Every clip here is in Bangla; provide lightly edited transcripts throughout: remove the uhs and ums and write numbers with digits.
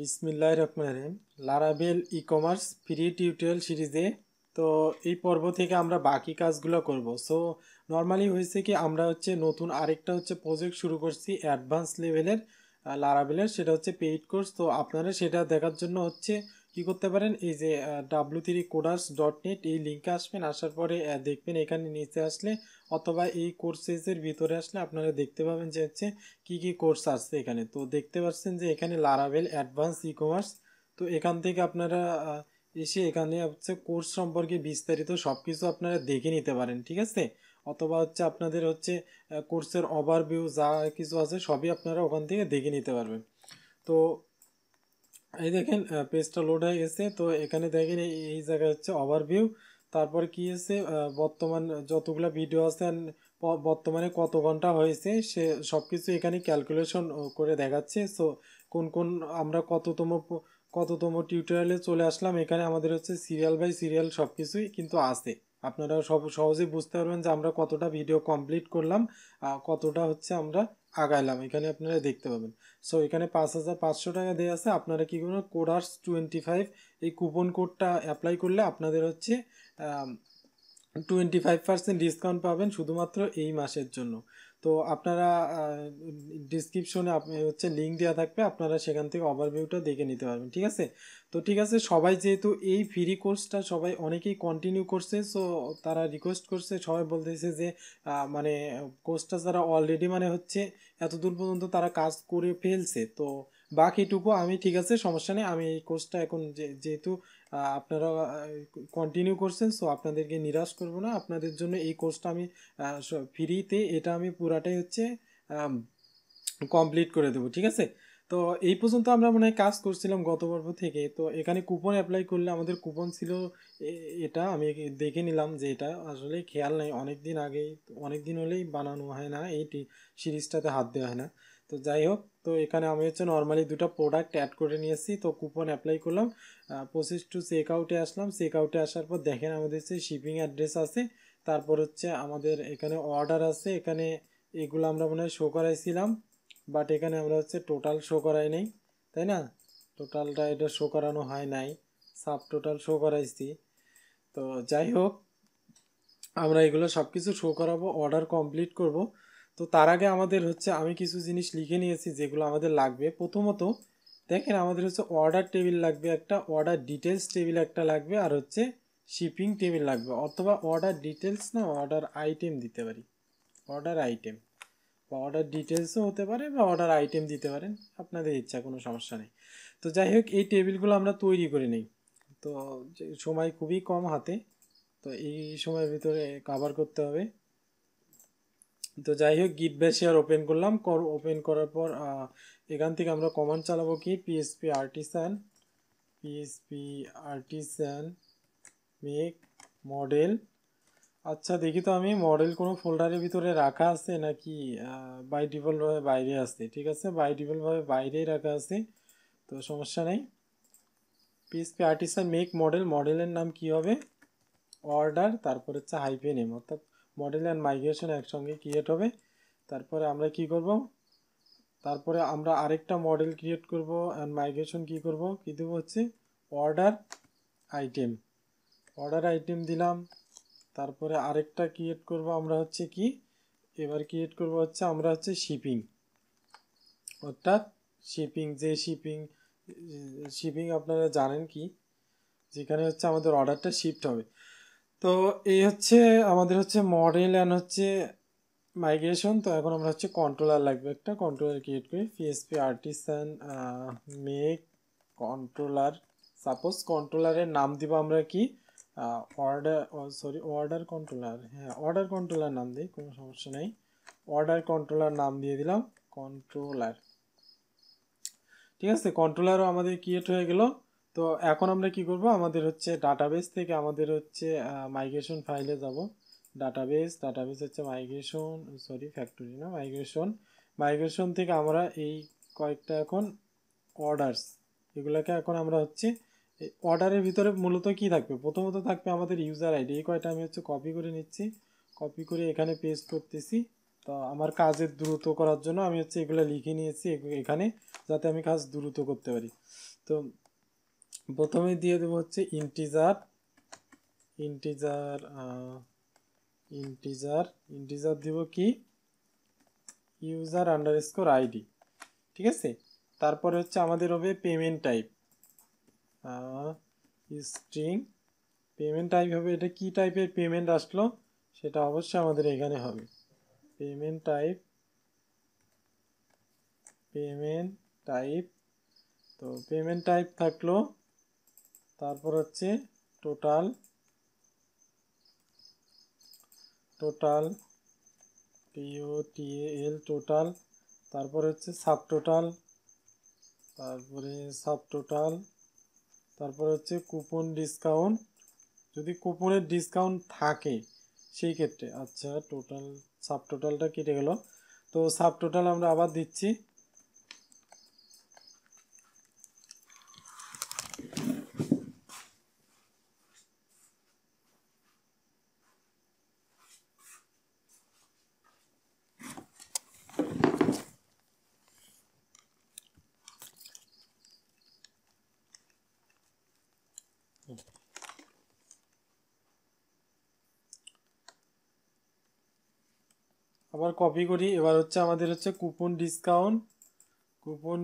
বিসমিল্লাহির রহমানির রহিম। Laravel e commerce free tutorial সিরিজে তো এই পর্ব থেকে আমরা বাকি কাজগুলো করব। সো নর্মালি হয়েছে কি আমরা নতুন আরেকটা প্রজেক্ট শুরু করছি অ্যাডভান্স লেভেলের লারাভেলের, সেটা পেইড কোর্স। তো আপনারা সেটা দেখার জন্য কি করতে পারেন, এই যে w3coders.net এই লিঙ্কে আসবেন, আসার পরে দেখবেন এখানে নিচে আসলে অথবা এই কোর্সেসের ভিতরে আসলে আপনারা দেখতে পাবেন যে কি কি কোর্স আছে এখানে। তো দেখতে পাচ্ছেন যে এখানে লারাভেল অ্যাডভান্স ই কমার্স। তো এখান থেকে আপনারা এসে এখানে কোর্স সম্পর্কে বিস্তারিত সব কিছু আপনারা দেখে নিতে পারেন, ঠিক আছে। অথবা আপনাদের কোর্সের ওভারভিউ যা কিছু আছে সবই আপনারা ওখান থেকে দেখে নিতে পারবেন। তো এই দেখেন পেজটা লোড হয়ে গেছে। তো এখানে দেখেন এই জায়গায় ওভারভিউ, তারপর কি আছে বর্তমান যতগুলো ভিডিও আছে and বর্তমানে কত ঘন্টা হয়েছে সে সব কিছু এখানে ক্যালকুলেশন করে দেখাচ্ছে। সো কোন কোন আমরা কততম টিউটোরিয়ালে চলে আসলাম, এখানে আমাদের সিরিয়াল বাই সিরিয়াল সব কিছুই কিন্তু আছে। আপনারা সহজেই বুঝতে পারবেন যে আমরা কতটা ভিডিও কমপ্লিট করলাম, কতটা আমরা আগাইলাম, এখানে আপনারা দেখতে পাবেন। সো এখানে 5,500 টাকা দেওয়া আছে। আপনারা কি করবেন, কোডার্স25 এই কুপন কোডটা অ্যাপ্লাই করলে আপনাদের 25% ডিসকাউন্ট পাবেন শুধুমাত্র এই মাসের জন্য। তো আপনারা ডিসক্রিপশনে লিঙ্ক দেওয়া থাকবে, আপনারা সেখান থেকে ওভারভিউটা দেখে নিতে পারবেন, ঠিক আছে। তো ঠিক আছে, সবাই যেহেতু এই ফ্রি কোর্সটা সবাই অনেকেই কন্টিনিউ করছে, সো তারা রিকোয়েস্ট করছে, সবাই বলতেছে যে মানে কোর্সটা যারা অলরেডি এতদূর পর্যন্ত তারা কাজ করে ফেলছে, তো বাকিটুকু আমি ঠিক আছে সমস্যা নেই, আমি এই কোর্সটা এখন যেহেতু আপনারা কন্টিনিউ করছেন, সো আপনাদেরকে নিরাশ করব না, আপনাদের জন্য এই কোর্সটা আমি ফ্রিতে এটা আমি পুরাটাই কমপ্লিট করে দেবো, ঠিক আছে। তো এই পর্যন্ত আমরা মনে হয় কাজ করছিলাম গত পর্ব থেকে। তো এখানে কুপন অ্যাপ্লাই করলে আমাদের কুপন ছিল এটা আমি দেখে নিলাম যে এটা আসলে খেয়াল নাই, অনেক দিন আগেই, অনেক দিন হলেই বানানো হয় না, এই সিরিজটাতে হাত দেওয়া হয় না। তো যাই হোক, তো এখানে আমি নর্মালি দুটো প্রোডাক্ট অ্যাড করে নিয়েছি। তো কুপন অ্যাপ্লাই করলাম, প্রসেস টু চেক আউটে আসলাম। চেক আউটে আসার পর দেখেন আমাদের শিপিং অ্যাড্রেস আছে, তারপর আমাদের এখানে অর্ডার আছে, এখানে এগুলো আমরা মনে হয় শো করাইছিলাম, বাট এখানে আমরা টোটাল শো করাই নাই, তাই না? টোটালটা এটা শো করানো হয় নাই, সাব টোটাল শো করাইছি। তো যাই হোক, আমরা এগুলো সব কিছু শো করাবো, অর্ডার কমপ্লিট করব। তো তার আগে আমাদের আমি কিছু জিনিস লিখে নিয়েছি যেগুলো আমাদের লাগবে। প্রথমত দেখেন আমাদের অর্ডার টেবিল লাগবে একটা, অর্ডার ডিটেলস টেবিল একটা লাগবে, আর শিপিং টেবিল লাগবে, অথবা অর্ডার ডিটেলস না অর্ডার আইটেম দিতে পারি, অর্ডার আইটেম বা অর্ডার ডিটেলসও হতে পারে বা অর্ডার আইটেম দিতে পারেন, আপনাদের ইচ্ছা, কোনো সমস্যা নেই। তো যাই হোক, এই টেবিলগুলো আমরা তৈরি করে নিই। তো সময় খুবই কম হাতে, তো এই সময়ের ভিতরে কভার করতে হবে। তো যাই হোক, গিট ব্যাশ শেয়ার ওপেন করলাম, ওপেন করার পর এখান থেকে আমরা কমান্ড চালাবো কি পিএসপি আর্টিসান মেক মডেল। আচ্ছা দেখি তো আমি মডেল কোনো ফোল্ডারের ভিতরে রাখা আছে নাকি বাই ডিফল্ট ভাবে বাইরে আছে। ঠিক আছে, বাই ডিফল্ট ভাবে বাইরেই রাখা আছে, তো সমস্যা নেই। পিএসপি আর্টিসান মেক মডেল, মডেলের নাম কি হবে, অর্ডার, তারপর হাইফেন এম, অর্থাৎ মডেল অ্যান্ড মাইগ্রেশন একসঙ্গে ক্রিয়েট হবে। তারপরে আমরা কি করব, তারপরে আমরা আরেকটা মডেল ক্রিয়েট করব অ্যান্ড মাইগ্রেশন কি করব, কি দেবো অর্ডার আইটেম, অর্ডার আইটেম দিলাম। তারপরে আরেকটা ক্রিয়েট করব আমরা কি, এবার ক্রিয়েট করব আমরা শিপিং, অর্থাৎ শিপিং, যে শিপিং শিপিং আপনারা জানেন কি, যেখানে আমাদের অর্ডারটা শিফট হবে। তো এই আমাদের মডেল অ্যান্ড মাইগ্রেশন। তো এখন আমরা কন্ট্রোলার লাগবে, একটা কন্ট্রোলার ক্রিয়েট করি, PHP artisan make controller. Suppose কন্ট্রোলারের নাম দিব আমরা কি, অর্ডার কন্ট্রোলার, হ্যাঁ অর্ডার কন্ট্রোলার নাম দিই, কোনো সমস্যা নেই। অর্ডার কন্ট্রোলার নাম দিয়ে দিলাম কন্ট্রোলার, ঠিক আছে। কন্ট্রোলারও আমাদের ক্রিয়েট হয়ে গেল। তো এখন আমরা কি করব, আমাদের ডাটাবেস থেকে আমাদের মাইগ্রেশন ফাইলে যাব। ডাটাবেস মাইগ্রেশন, ফ্যাক্টরি না, মাইগ্রেশন থেকে আমরা এই কয়েকটা এখন অর্ডারস, এগুলোকে এখন আমরা অর্ডারের ভিতরে মূলত কি থাকবে, প্রথমত থাকবে আমাদের ইউজার আইডি, এই কয়টা আমি কপি করে নিচ্ছি, কপি করে এখানে পেস্ট করতেছি। তো আমার কাজের দ্রুত করার জন্য আমি হচ্ছে এগুলো লিখে নিয়েছি এখানে, যাতে আমি কাজ দ্রুত করতে পারি। তো প্রথমে দিয়ে দেবো হচ্ছে ইন্টিজার ইন্টিজার ইন্টিজার ইন্টিজার দিব কি ইউজার আন্ডারস্কোর আইডি, ঠিক আছে। তারপরে হচ্ছে আমাদের হবে payment type, string payment type হবে। এটা কি টাইপের পেমেন্ট আসলো সেটা অবশ্যই আমাদের এখানে হবে পেমেন্ট টাইপ তো পেমেন্ট টাইপ থাকলো। তারপর হচ্ছে টোটাল টোটাল টোটাল। তারপরে হচ্ছে সাবটোটাল, তারপরে হচ্ছে কুপন ডিসকাউন্ট, যদি কুপনের ডিসকাউন্ট থাকে সেই ক্ষেত্রে। আচ্ছা, টোটাল সাবটোটালটা কেটে গেল, তো সাবটোটাল আমরা আবার দিচ্ছি। আবার কপি করি। এবার হচ্ছে আমাদের হচ্ছে কুপন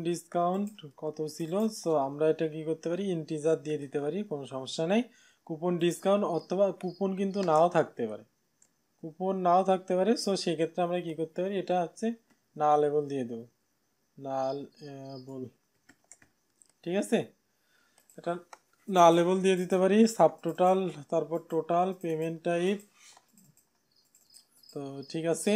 ডিসকাউন্ট কত ছিল, সো আমরা এটা কি করতে পারি, ইন্টিজার দিয়ে দিতে পারি, কোনো সমস্যা নেই। কুপন ডিসকাউন্ট অথবা কুপন কিন্তু নাও থাকতে পারে, সো সেক্ষেত্রে আমরা কি করতে পারি, এটা হচ্ছে না লেবেল দিয়ে দেবো, নাল বল, ঠিক আছে। এটা না লেবেল দিয়ে দিতে পারি। সাবটোটাল, তারপর টোটাল, পেমেন্ট টাইপ, তো ঠিক আছে।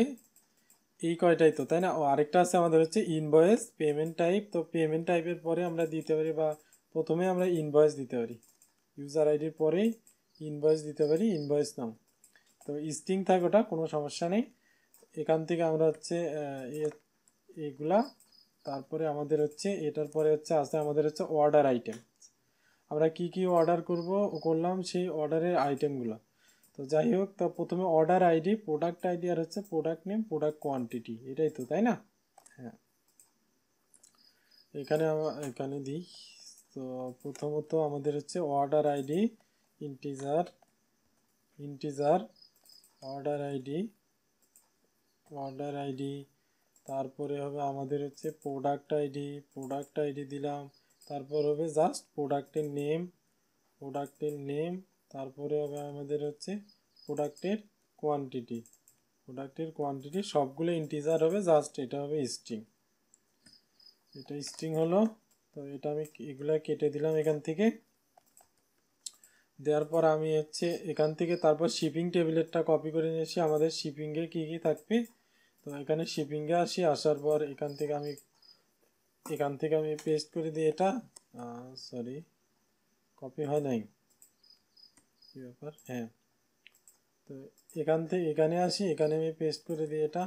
এই কয়টাই তো, তাই না? ও আরেকটা আছে আমাদের হচ্ছে ইনভয়েস পেমেন্ট টাইপ। তো পেমেন্ট টাইপের পরে আমরা দিতে পারি, বা প্রথমে আমরা ইনভয়েস দিতে পারি, ইউজার আইডির পরেই ইনভয়েস দিতে পারি, ইনভয়েস নাম। তো স্ট্রিং থাক, ওটা কোনো সমস্যা নেই। এখান থেকে আমরা হচ্ছে এগুলা, তারপরে আমাদের হচ্ছে এটার পরে হচ্ছে আছে আমাদের হচ্ছে অর্ডার আইটেম। আমরা কি কি অর্ডার করলাম সেই অর্ডারের আইটেমগুলো। তো যাই হোক, তো প্রথমে অর্ডার আইডি, প্রোডাক্ট আইডি, আর হচ্ছে প্রোডাক্ট নেম, প্রোডাক্ট কোয়ান্টিটি, এটাই তো, তাই না? হ্যাঁ, এখানে দিই। তো প্রথমত আমাদের হচ্ছে order ID, integer integer order ID. তারপরে হবে আমাদের হচ্ছে প্রোডাক্ট আইডি দিলাম। তারপর হবে জাস্ট প্রোডাক্টের নেম। তারপরে হবে আমাদের হচ্ছে প্রোডাক্টের কোয়ান্টিটি সবগুলো ইন্টিজার হবে, জাস্ট এটা হবে স্ট্রিং। এটা স্ট্রিং হলো। তো এটা আমি এগুলা কেটে দিলাম এখান থেকে। দেওয়ার পর আমি হচ্ছে এখান থেকে তারপর শিপিং টেবিলেরটা কপি করে নিয়ে এসে আমাদের শিপিংয়ে কী কী থাকবে, তো এখানে শিপিংয়ে আসার পর এখান থেকে আমি পেস্ট করে দিই এটা। সরি, কপি হয় নাই, কী ব্যাপার? হ্যাঁ, তো এখানে আসি, এখানে আমি পেস্ট করে দিই এটা।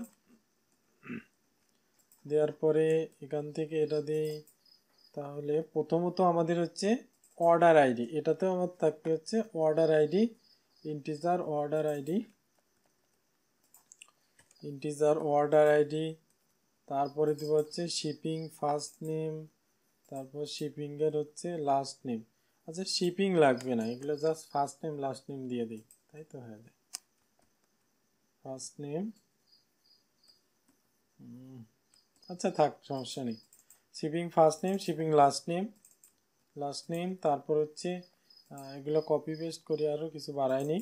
দেওয়ার পরে এখান থেকে এটা দিই। তাহলে প্রথমত আমাদের হচ্ছে অর্ডার আইডি, এটাতেও আমার থাকবে হচ্ছে order ID, integer order ID. তারপরে দিব হচ্ছে শিপিং ফার্স্ট নেম, তারপর শিপিংয়ের হচ্ছে লাস্ট নেম। আচ্ছা, শিপিং লাগবে না, এগুলো just first name last name দিয়ে দিই, তাই তো? হ্যাঁ, ফার্স্ট নেম, আচ্ছা থাক, সমস্যা নেই। Shipping first name, shipping last name. তারপর হচ্ছে এগুলো কপি পেস্ট করি, আরও কিছু বাড়াইনি।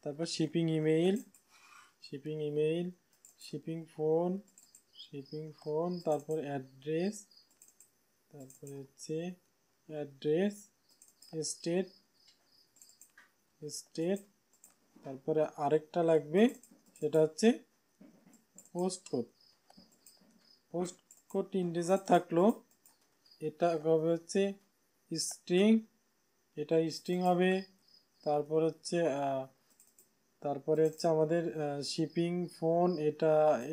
তারপর শিপিং ইমেইল, শিপিং ফোন, তারপর অ্যাড্রেস, তারপরে হচ্ছে স্টেট, তারপরে আরেকটা লাগবে, সেটা হচ্ছে পোস্ট কোড ইন্টিজার থাকলো। এটা হবে হচ্ছে স্ট্রিং, হবে। তারপর হচ্ছে আমাদের শিপিং ফোন,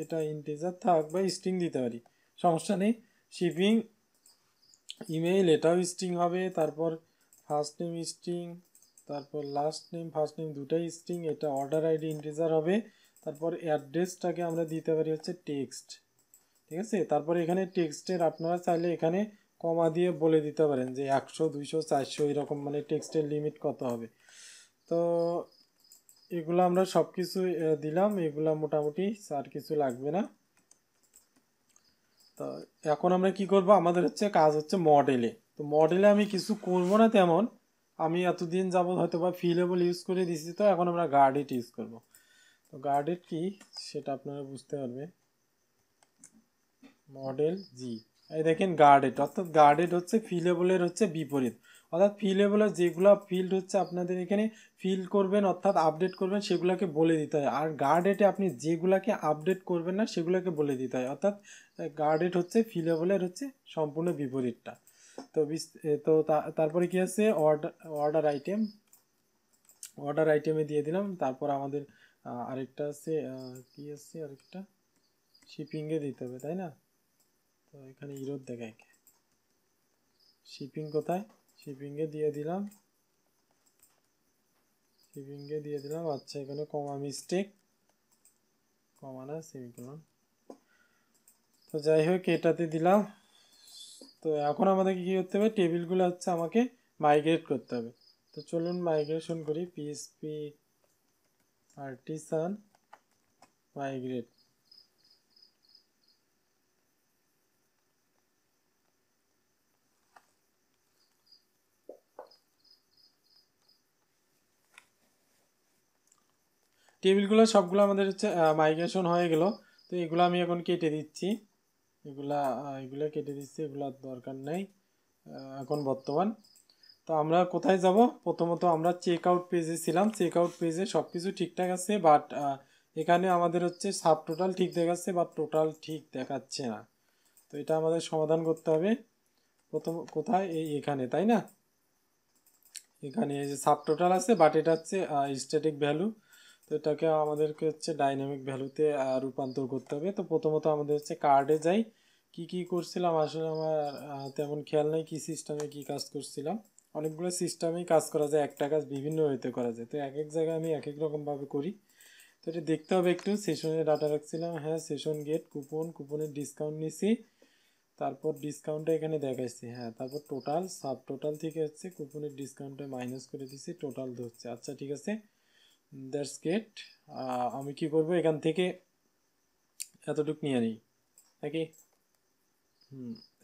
এটা ইন্টিজার থাক, বা স্ট্রিং দিতে পারি, সমস্যা নেই। শিপিং ইমেইল, এটাও স্ট্রিং হবে। তারপর ফার্স্ট নেম স্ট্রিং, তারপর লাস্ট নেম, ফার্স্ট নেম দুটাই স্ট্রিং। এটা অর্ডার আইডি ইন্টিজার হবে। তারপর অ্যাড্রেসটাকে আমরা দিতে পারি হচ্ছে টেক্সট, ঠিক আছে। তারপর এখানে টেক্সটের আপনারা চাইলে এখানে কমা দিয়ে বলে দিতে পারেন যে 100 200 400 এরকম, মানে টেক্সটের লিমিট কত হবে। তো এগুলো আমরা সব কিছু দিলাম, এগুলা মোটামুটি আর কিছু লাগবে না। তো এখন আমরা কি করব, আমাদের হচ্ছে কাজ হচ্ছে মডেলে। তো মডেলে আমি কিছু করব না তেমন, আমি এতদিন যাবত হয়তো বা ফিলেবল ইউজ করে দিছি, তো এখন আমরা গার্ডেট ইউজ করব। তো গার্ডেট কি সেটা আপনারা বুঝতে পারবে। মডেল জি, এই দেখেন গার্ডেড, অর্থাৎ গার্ডেড হচ্ছে ফিলেবলের হচ্ছে বিপরীত। অর্থাৎ ফিলেবলের যেগুলো ফিল্ড হচ্ছে আপনাদের এখানে ফিল করবেন অর্থাৎ আপডেট করবেন সেগুলোকে বলে দিতে হয়, আর গার্ডেডে আপনি যেগুলাকে আপডেট করবেন না সেগুলোকে বলে দিতে হয়। অর্থাৎ গার্ডেড হচ্ছে ফিলেবলের হচ্ছে সম্পূর্ণ বিপরীতটা। তো তারপরে কি আছে, অর্ডার আইটেম, অর্ডার আইটেমে দিয়ে দিলাম। তারপর আমাদের আরেকটা আছে, কি আছে আরেকটা, শিপিংয়ে দিতে হবে তাই না। তো এখানে ইরোদ দেখায়, শিপিং কোথায়, শিপিংয়ে দিয়ে দিলাম, শিপিংয়ে দিয়ে দিলাম। আচ্ছা এখানে কমা মিস্টেক, কমা না সেমিকোলন। তো যাই হোক এটাতে দিলাম। তো এখন আমাদেরকে কি করতে হবে, টেবিলগুলো হচ্ছে আমাকে মাইগ্রেট করতে হবে। তো চলুন মাইগ্রেশন করি, পিএসপি আর্টিসান মাইগ্রেট। টেবিলগুলো সবগুলো আমাদের হচ্ছে মাইগ্রেশন হয়ে গেল। তো এগুলো আমি এখন কেটে দিচ্ছি, এগুলা কেটে দিচ্ছি, এগুলো দরকার নেই এখন বর্তমান। তো আমরা কোথায় যাব, প্রথমত আমরা চেক আউট পেজে ছিলাম, চেক আউট পেজে সব কিছু ঠিকঠাক আছে, বাট এখানে আমাদের হচ্ছে সাব টোটাল ঠিক দেখাচ্ছে বা টোটাল ঠিক দেখাচ্ছে না। তো এটা আমাদের সমাধান করতে হবে। প্রথম কোথায়, এখানে তাই না, এখানে এই যে সাব টোটাল আছে বাট এটা হচ্ছে স্ট্যাটিক ভ্যালু। তো এটাকে আমাদেরকে হচ্ছে ডাইনামিক ভ্যালুতে রূপান্তর করতে হবে। তো প্রথমত আমাদের হচ্ছে কার্ডে যাই, কি কি করছিলাম আসলে আমার তেমন খেয়াল নেই, কি সিস্টেমে কি কাজ করছিলাম। অনেকগুলো সিস্টেমেই কাজ করা যায়, একটা কাজ বিভিন্ন ওয়েতে করা যায়, তো এক এক জায়গায় আমি এক এক রকমভাবে করি। তো এটা দেখতে হবে একটু, সেশনে ডাটা রাখছিলাম, হ্যাঁ সেশন গেট কুপন, কুপনের ডিসকাউন্ট নিছি, তারপর ডিসকাউন্টটা এখানে দেখাইছি, হ্যাঁ তারপর টোটাল, সাব টোটাল থেকে হচ্ছে কুপনের ডিসকাউন্টটা মাইনাস করে দিছি, টোটাল ধরছে। আচ্ছা ঠিক আছে, দ্যাটস গেট। আমি কি করব, এখান থেকে এতটুক নিয়ে নিই নাকি,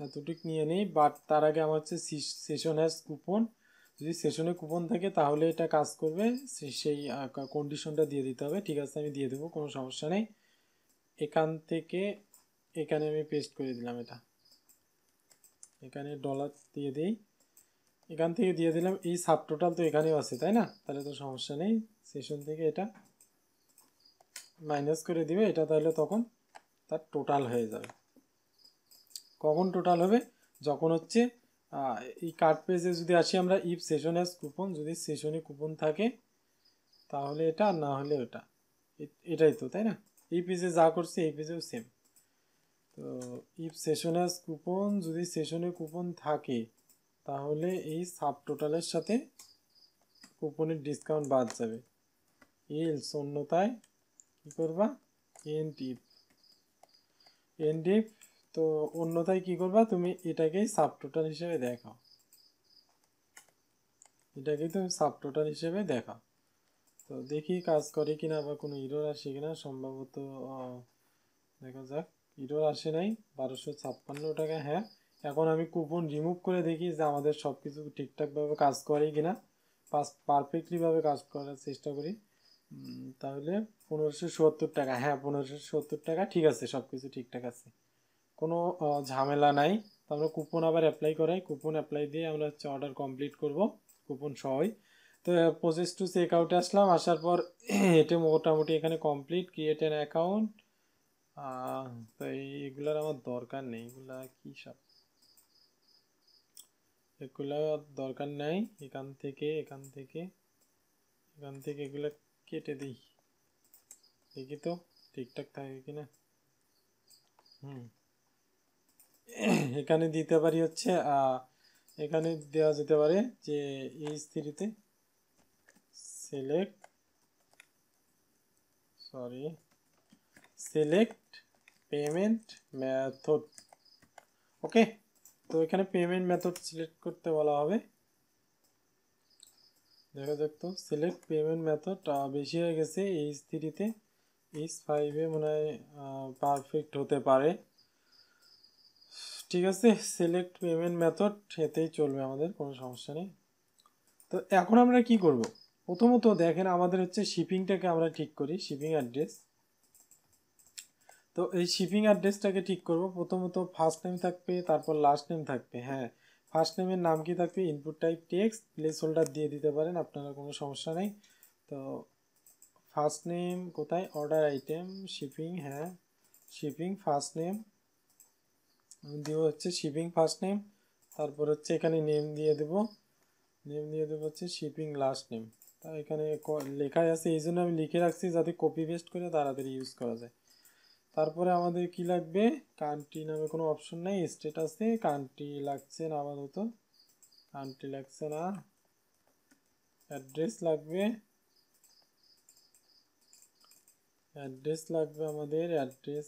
এতটুক নিয়ে নিই, বাট তার আগে আমার হচ্ছে সেশন হ্যাজ কুপন, যদি সেশনে কুপন থাকে তাহলে এটা কাজ করবে, সেই কন্ডিশনটা দিয়ে দিতে হবে। ঠিক আছে আমি দিয়ে দেবো, কোনো সমস্যা নেই। এখান থেকে এখানে আমি পেস্ট করে দিলাম, এটা এখানে ডলার দিয়ে দিই, এখান থেকে দিয়ে দিলাম। এই সাব টোটাল তো এখানেও আছে তাই না, তাহলে তো সমস্যা নেই, সেশন থেকে এটা মাইনাস করে দিবে, এটা তাহলে তখন তার টোটাল হয়ে যাবে। কখন টোটাল হবে, যখন হচ্ছে এই কার্ড পেজে যদি আসি আমরা, ইফ সেশন হ্যাজ কুপন, যদি সেশনে কুপন থাকে তাহলে এটা, না হলে ওটা, এটাই তো তাই না, এই পেজে যা করছে এই পেজেও সেম। তো ইফ সেশন হ্যাজ কুপন, যদি সেশনে কুপন থাকে তাহলে এই সাব টোটালের সাথে কুপনের ডিসকাউন্ট বাদ যাবে, এলস অন্যথায় কি করবা, এন্ড ইফ, এন্ড ইফ, তো অন্যথায় কি করবা, তুমি এটাকেই সাব টোটাল হিসেবে দেখাও, এটাকেই তুমি সাব টোটাল হিসেবে দেখাও। তো দেখি কাজ করে কিনা বা কোনো ইরর আসে কিনা, সম্ভবত দেখা যাক, ইরর আসে নাই, 1256 টাকা, হ্যাঁ। এখন আমি কুপন রিমুভ করে দেখি যে আমাদের সব কিছু ঠিকঠাকভাবে কাজ করে কিনা, পারফেক্টলিভাবে কাজ করার চেষ্টা করি। তাহলে 1570 টাকা, হ্যাঁ 1570 টাকা ঠিক আছে, সব কিছু ঠিকঠাক আছে, কোনো ঝামেলা নাই। তো আমরা কুপন আবার অ্যাপ্লাই করাই, কুপন অ্যাপ্লাই দিয়ে আমরা হচ্ছে অর্ডার কমপ্লিট করব কুপন সহই। তো প্রসেস টু চেক আউটে আসলাম, আসার পর এটা মোটামুটি এখানে কমপ্লিট, ক্রিয়েট অ্যান অ্যাকাউন্ট। তো এইগুলার আমার দরকার নেই, এগুলা কি সব, এগুলা দরকার নেই, এখান থেকে এখান থেকে এখান থেকে এগুলা কেটে দিই, দেখি তো ঠিকঠাক থাকে কিনা। এখানে দিতে পারি হচ্ছে এখানে দেওয়া যেতে পারে যে H3-তে select, sorry select payment method. Okay, তো এখানে পেমেন্ট মেথড সিলেক্ট করতে বলা হবে। দেখা যাক তো, সিলেক্ট পেমেন্ট মেথড বেশি হয়ে গেছে H3-তে, H5-এ মনে হয় পারফেক্ট হতে পারে। ঠিক আছে, সিলেক্ট পেমেন্ট মেথড এতেই চলবে, আমাদের কোনো সমস্যা নেই। তো এখন আমরা কি করব? প্রথমত দেখেন আমাদের হচ্ছে শিপিংটাকে আমরা ঠিক করি, শিপিং অ্যাড্রেস। তো এই শিপিং অ্যাড্রেসটাকে ঠিক করব। প্রথমত ফার্স্ট নেম থাকবে, তারপর লাস্ট নেম থাকবে। হ্যাঁ, ফার্স্ট নেমের নাম কি থাকবে? Input type text, place holder দিয়ে দিতে পারেন, আপনারা কোনো সমস্যা নেই। তো ফার্স্ট নেম কোথায়? অর্ডার আইটেম শিপিং, হ্যাঁ শিপিং ফার্স্ট নেম দিব হচ্ছে শিপিং ফার্স্ট নেম। তারপর হচ্ছে এখানে নেম দিয়ে দেব, হচ্ছে শিপিং লাস্ট নেম। তা এখানে লেখাই আছে, এই জন্য আমি লিখে রাখছি যাতে কপি পেস্ট করে তাড়াতাড়ি ইউজ করা যায়। তারপরে আমাদের কি লাগবে? কান্ট্রি নামে কোনো অপশন নেই, স্টেটাসে কান্ট্রি লাগছে না আপাতত, কান্ট্রি লাগছে না। অ্যাড্রেস লাগবে, আমাদের অ্যাড্রেস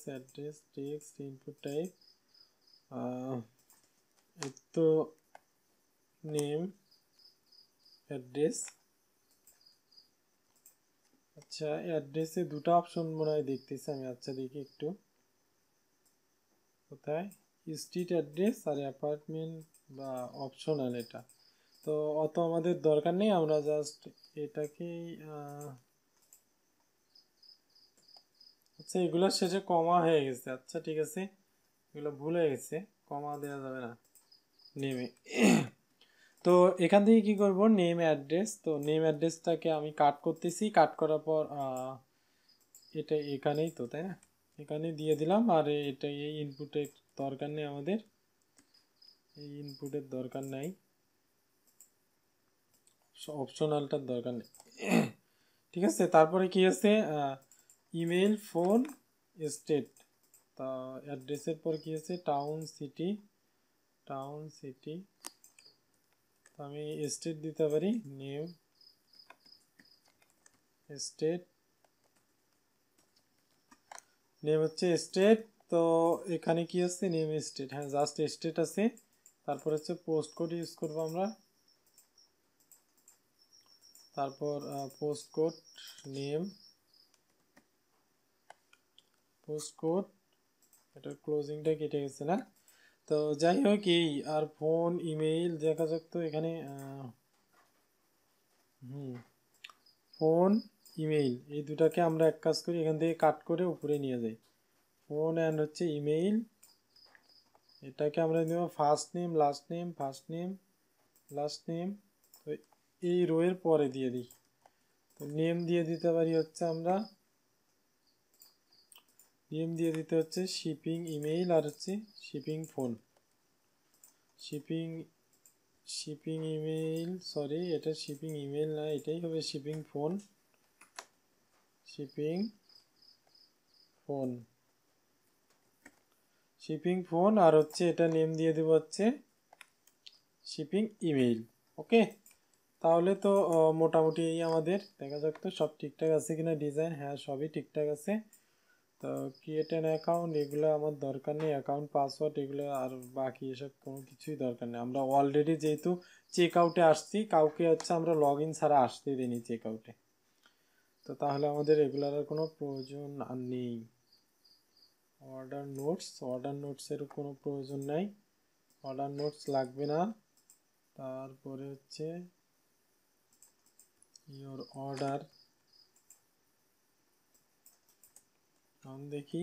টেক্সট ইনপুট টাইপ তো নেম অ্যাড্রেস। আচ্ছা, অ্যাড্রেসে দুটো অপশন মনে হয় দেখতেছি আমি। আচ্ছা দেখি একটু, কোথায়? স্ট্রিট অ্যাড্রেস আর অ্যাপার্টমেন্ট বা অপশনাল, এটা তো অত আমাদের দরকার নেই, আমরা জাস্ট এটাকেই আচ্ছা এগুলোর শেষে কমা হয়ে গেছে। আচ্ছা ঠিক আছে, এগুলো ভুল হয়ে গেছে, কমা দেওয়া যাবে না নেমে। তো এখান থেকে কি করব? Name address. তো নেম অ্যাড্রেসটাকে আমি কাট করতেছি, কাট করার পর এটা এখানেই তো, তাই না? এখানে দিয়ে দিলাম। আর এটা এই ইনপুটের দরকার নেই আমাদের, এই ইনপুটের দরকার নাই, অপশনালটার দরকার নেই। ঠিক আছে, তারপরে কি আছে? Email, phone, state. তা অ্যাড্রেসের পর কি আছে? টাউন সিটি, আমি স্টেট দিতে পারি, নিউ স্টেট, নেম হচ্ছে স্টেট। তো এখানে কি আছে? নেম স্টেট, হ্যাঁ জাস্ট স্টেট আছে। তারপর হচ্ছে পোস্ট কোড ইউজ করবো আমরা। তারপর post code name, post code, এটার ক্লোজিংটা কেটে গেছে না? তো যাই হোক, এই আর ফোন ইমেইল দেখা যাক তো এখানে ফোন ইমেইল এই দুটাকে আমরা এক কাজ করি, এখান থেকে কাট করে উপরে নিয়ে যাই। ফোন অ্যান্ড হচ্ছে ইমেইল, এটাকে আমরা নেব first name last name, first name last name. তো এই রোয়ের পরে দিয়ে দিই। তো নেম দিয়ে দিতে পারি হচ্ছে আমরা, নেম দিয়ে দিতে হচ্ছে শিপিং ইমেইল আর হচ্ছে shipping phone, shipping email, sorry এটা শিপিং ইমেইল না, এটাই হবে শিপিং ফোন, শিপিং ফোন, আর হচ্ছে এটা নেম দিয়ে দেবো হচ্ছে শিপিং ইমেইল। ওকে, তাহলে তো মোটামুটি এই আমাদের, দেখা যাক তো সব ঠিকঠাক আছে কিনা। ডিজাইন, হ্যাঁ সবই ঠিকঠাক আছে। তো ক্রিয়েট অ্যান অ্যাকাউন্ট এগুলো আমার দরকার নেই, অ্যাকাউন্ট পাসওয়ার্ড এগুলো আর বাকি এসব কোনো কিছুই দরকার নেই। আমরা অলরেডি যেহেতু চেক আউটে আসছি, কাউকে হচ্ছে আমরা লগ ইন ছাড়া আসতে দিইনি চেক আউটে, তো তাহলে আমাদের এগুলার আর কোনো প্রয়োজন আর নেই। অর্ডার নোটসের কোনো প্রয়োজন নাই, অর্ডার নোটস লাগবে না। তারপরে হচ্ছে ইওর অর্ডার, এখন দেখি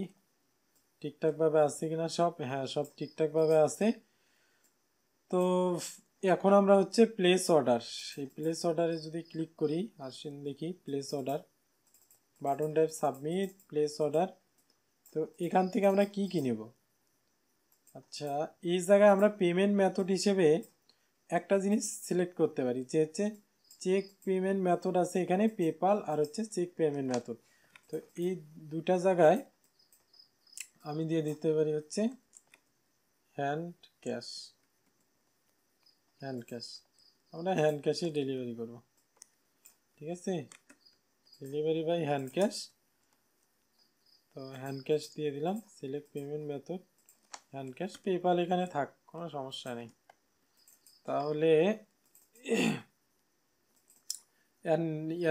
ঠিকঠাকভাবে আছে কিনা সব। হ্যাঁ সব ঠিকঠাকভাবে আছে। তো এখন আমরা হচ্ছে প্লেস অর্ডার, সেই প্লেস অর্ডারে যদি ক্লিক করি, আসেন দেখি place order, button type submit, place order. তো এখান থেকে আমরা কি কি নেব? আচ্ছা, এই জায়গায় আমরা পেমেন্ট মেথড হিসেবে একটা জিনিস সিলেক্ট করতে পারি, যে হচ্ছে চেক পেমেন্ট মেথড আছে এখানে, পেপাল আর হচ্ছে চেক পেমেন্ট মেথড। তো এই দুটা জায়গায় আমি দিয়ে দিতে পারি হচ্ছে হ্যান্ড ক্যাশ, আমরা হ্যান্ড ক্যাশে ডেলিভারি করব। ঠিক আছে, ডেলিভারি বাই হ্যান্ড ক্যাশ। তো তো হ্যান্ড ক্যাশ দিয়ে দিলাম, select payment method hand cash, PayPal এখানে থাক, কোনো সমস্যা নেই। তাহলে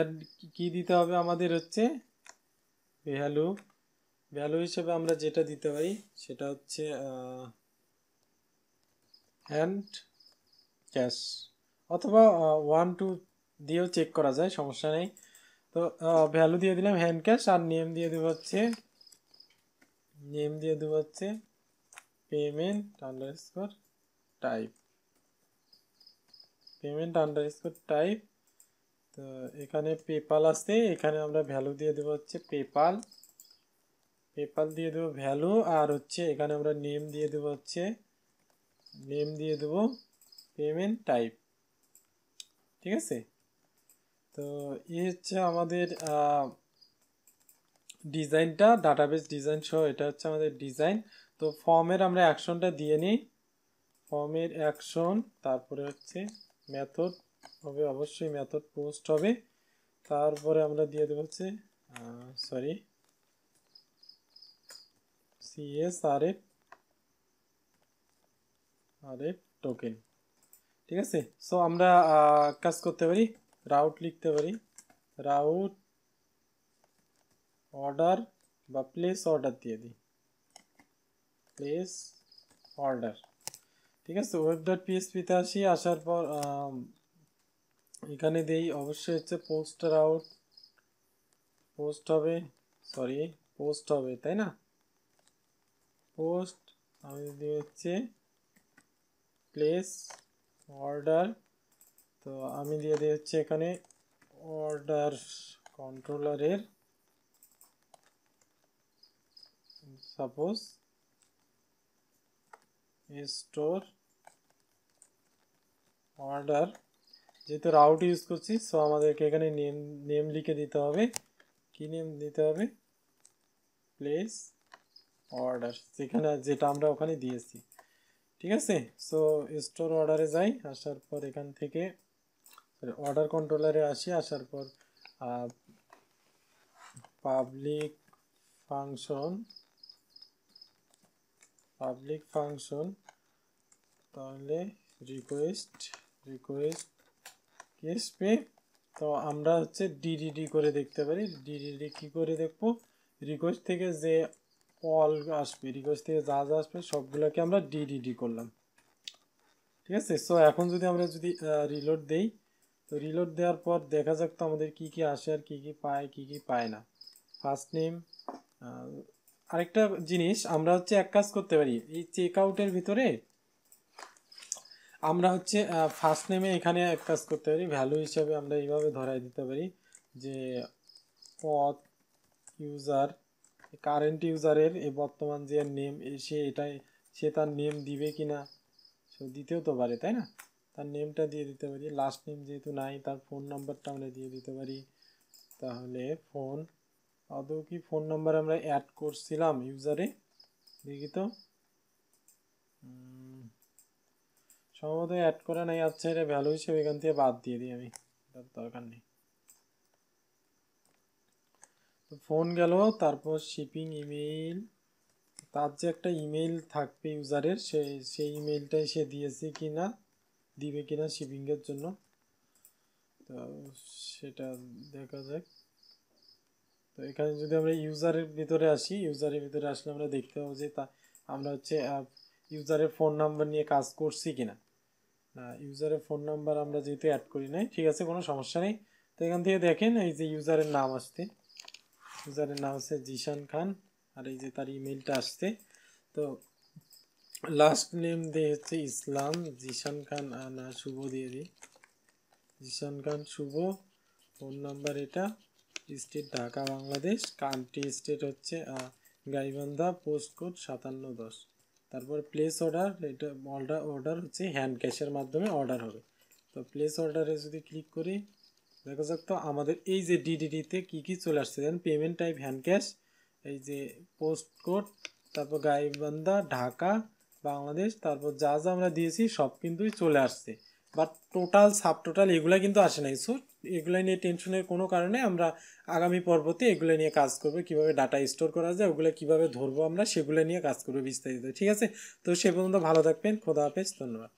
এর কি দিতে হবে আমাদের হচ্ছে ভ্যালু, ভ্যালু হিসেবে আমরা যেটা দিতে পারি সেটা হচ্ছে হ্যান্ড ক্যাশ, অথবা 1 2 দিয়েও চেক করা যায়, সমস্যা নেই। তো ভ্যালু দিয়ে দিলাম হ্যান্ড ক্যাশ, আর নেম দিয়ে দেবো হচ্ছে payment underscore type, payment underscore type. তো এখানে পেপাল আসছে, এখানে আমরা ভ্যালু দিয়ে দেবো হচ্ছে পেপাল, পেপাল দিয়ে দেবো ভ্যালু, আর হচ্ছে এখানে আমরা নেম দিয়ে দেবো হচ্ছে পেমেন্ট টাইপ, ঠিক আছে। তো এই হচ্ছে আমাদের ডিজাইনটা, ডাটাবেস ডিজাইন সহ এটা হচ্ছে আমাদের ডিজাইন। তো ফর্মের আমরা অ্যাকশনটা দিয়ে নিই, ফর্মের অ্যাকশন, তারপরে হচ্ছে মেথড হবে, অবশ্যই মেথড পোস্ট হবে, তারপরে আমরা দিয়ে দেবো হচ্ছে CSRF টোকেন, ঠিক আছে। সো আমরা কাজ করতে পারি, রাউট লিখতে পারি, রাউট অর্ডার বা প্লেস অর্ডার দিয়ে দিই, প্লেস অর্ডার, ঠিক আছে। ওয়েব ডট পিএসপিতে আসি, আসার পর এখানে দেই অবশ্যই হচ্ছে পোস্ট রাউট, পোস্ট হবে তাই না, পোস্ট, আমি দিয়ে হচ্ছে প্লেস অর্ডার, তো আমি দিয়ে দিই হচ্ছে এখানে অর্ডার কন্ট্রোলারের সাপোজ স্টোর অর্ডার, যেহেতু রাউট ইউজ করছি সো আমাদেরকে এখানে নেম লিখে দিতে হবে, কি নেম দিতে হবে, প্লেস অর্ডার, যেখানে যেটা আমরা ওখানে দিয়েছি, ঠিক আছে। সো স্টোর অর্ডারে যাই, আসার পর এখান থেকে অর্ডার কন্ট্রোলারে আসি, আসার পর পাবলিক ফাংশন, তাহলে রিকোয়েস্ট পে, তো আমরা হচ্ছে ডিডিডি করে দেখতে পারি, ডিডিডি কি করে দেখবো, রিকোয়েস্ট থেকে যে অল আসবে, রিকোয়েস্ট থেকে যা যা আসবে সবগুলোকে আমরা ডিডিডি করলাম, ঠিক আছে। সো এখন আমরা যদি রিলোড দেই, তো রিলোড দেওয়ার পর দেখা যাক তো আমাদের কি কি আসে আর কি কি পায় না। ফার্স্ট নেম, আরেকটা জিনিস আমরা হচ্ছে এক কাজ করতে পারি, এই চেক আউটের ভিতরে আমরা হচ্ছে ফার্স্ট নেমে এখানে এক কাজ করতে পারি, ভ্যালু হিসাবে আমরা এইভাবে ধরাই দিতে পারি যে পথ ইউজার, কারেন্ট ইউজারের এই বর্তমান যে নেম, সে তার নেম দিবে কিনা, সে দিতেও তো পারে তাই না, তার নেমটা দিয়ে দিতে পারি, লাস্ট নেম যেহেতু নাই তার ফোন নাম্বারটা আমরা দিয়ে দিতে পারি, তাহলে আদৌ কি ফোন নাম্বার আমরা অ্যাড করছিলাম ইউজারে, দেখি তো, সম্ভবত অ্যাড করা নাই, আচ্ছা এটা ভ্যালু হিসেবে এখান থেকে বাদ দিয়ে দিই আমি, দরকার নেই। ফোন গেল, তারপর শিপিং ইমেইল, তার যে একটা ইমেইল থাকবে ইউজারের, সেই ইমেইলটাই সে দিয়েছে কিনা, দিবে কিনা শিপিংয়ের জন্য, তো সেটা দেখা যাক। তো এখানে যদি আমরা ইউজারের ভিতরে আসি, ইউজারের ভিতরে আসলে আমরা দেখতে পাবো যে আমরা হচ্ছে ইউজারের ফোন নাম্বার নিয়ে কাজ করছি কিনা, ইউজারের ফোন নাম্বার আমরা যেহেতু অ্যাড করি নাই, ঠিক আছে কোনো সমস্যা নেই। তো এখান থেকে দেখেন এই যে ইউজারের নাম আসছে, ইউজারের নাম হচ্ছে জিশান খান, আর এই যে তার ইমেলটা আসছে, তো লাস্ট নেম দিয়ে হচ্ছে ইসলাম, জিশান খান না শুভ দিয়ে দিই, জিশান খান শুভ, ফোন নাম্বার এটা, state Dhaka Bangladesh, country state হচ্ছে গাইবান্ধা, পোস্ট কোড 5710, তারপর প্লেস অর্ডার, এটা অর্ডার হচ্ছে হ্যান্ড ক্যাশের মাধ্যমে অর্ডার হবে। তো প্লেস অর্ডারে যদি ক্লিক করি দেখা যাক তো আমাদের এই যে ডিডিডিতে কি কি চলে আসছে, দেন পেমেন্ট টাইপ হ্যান্ড ক্যাশ, এই যে পোস্ট কোড, তারপর গাইবান্ধা ঢাকা বাংলাদেশ, তারপর যা যা আমরা দিয়েছি সব কিন্তু চলে আসছে, বাট টোটাল সাব টোটাল এগুলা কিন্তু আসে নাই। সো এগুলো নিয়ে টেনশনের কোনো কারণে আমরা আগামী পর্বতে এগুলো নিয়ে কাজ করবো, কিভাবে ডাটা স্টোর করা যায়, ওগুলো কিভাবে ধরবো আমরা, সেগুলো নিয়ে কাজ করবো বিস্তারিত। ঠিক আছে, তো সে পর্যন্ত ভালো থাকবেন। খোদা হাফেজ, ধন্যবাদ।